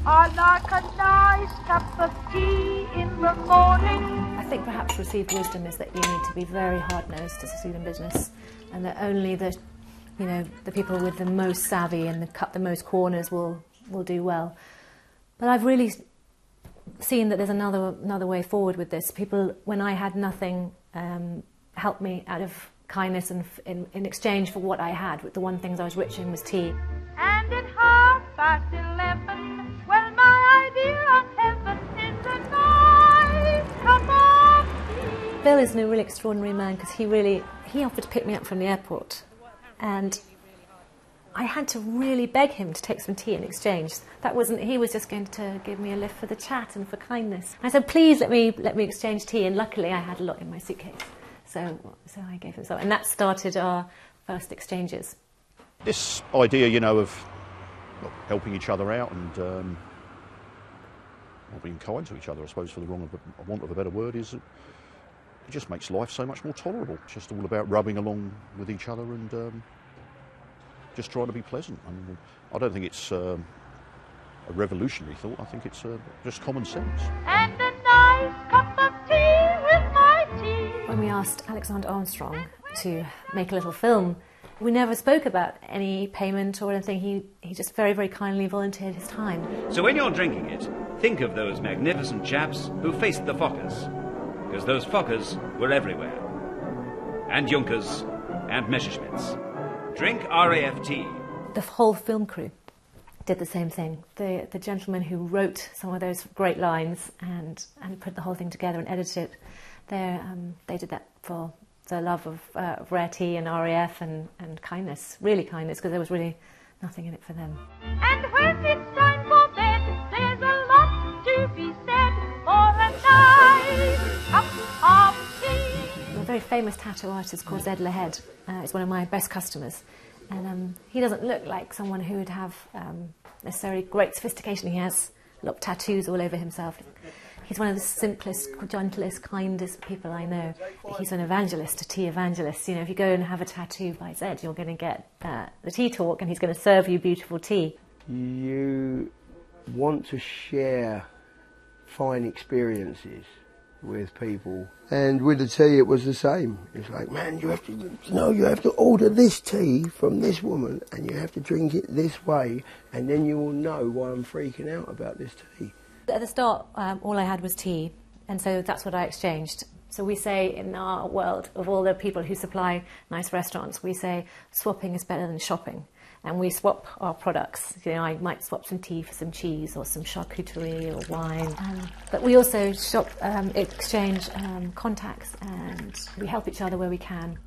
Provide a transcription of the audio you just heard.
I like a nice cup of tea in the morning. I think perhaps received wisdom is that you need to be very hard-nosed to succeed in business, and that only the people with the most savvy and cut the most corners will do well. But I've really seen that there's another way forward with this. People, when I had nothing, helped me out of kindness and in exchange for what I had. The one thing I was rich in was tea. And at 11:30, well, my idea of heaven is a nice cup of tea. Bill is a really extraordinary man because he offered to pick me up from the airport, and I had to really beg him to take some tea in exchange. He was just going to give me a lift for the chat and for kindness. I said, please let me exchange tea, and luckily I had a lot in my suitcase. So I gave him some, and that started our first exchanges. This idea, of helping each other out and being kind to each other, I suppose, for the want of a better word, is it just makes life so much more tolerable. It's just all about rubbing along with each other and just trying to be pleasant. And I don't think it's a revolutionary thought. I think it's just common sense. And a nice cup of tea with my tea. When we asked Alexander Armstrong to make a little film, we never spoke about any payment or anything. He just very, very kindly volunteered his time. So when you're drinking it, think of those magnificent chaps who faced the Fokkers, because those Fokkers were everywhere. And Junkers and Messerschmitts. Drink RAF tea. The whole film crew did the same thing. The gentleman who wrote some of those great lines and put the whole thing together and edited it, they did that for the love of rare tea and RAF and kindness, really kindness, because there was really nothing in it for them. And when it's time for bed, there's a lot to be said for a nice cup of tea. A very famous tattoo artist called Zed Lahed is one of my best customers, and he doesn't look like someone who would have necessarily great sophistication. He has a lot of tattoos all over himself. He's one of the simplest, gentlest, kindest people I know. He's an evangelist, a tea evangelist. If you go and have a tattoo by Zed, you're going to get the tea talk, and he's going to serve you beautiful tea. You want to share fine experiences with people, and with the tea it was the same. It's like, man, you have to order this tea from this woman, and you have to drink it this way, and then you will know why I'm freaking out about this tea. At the start, all I had was tea, and so that's what I exchanged. So we say in our world, of all the people who supply nice restaurants, we say swapping is better than shopping. And we swap our products. I might swap some tea for some cheese or some charcuterie or wine. But we also exchange contacts, and we help each other where we can.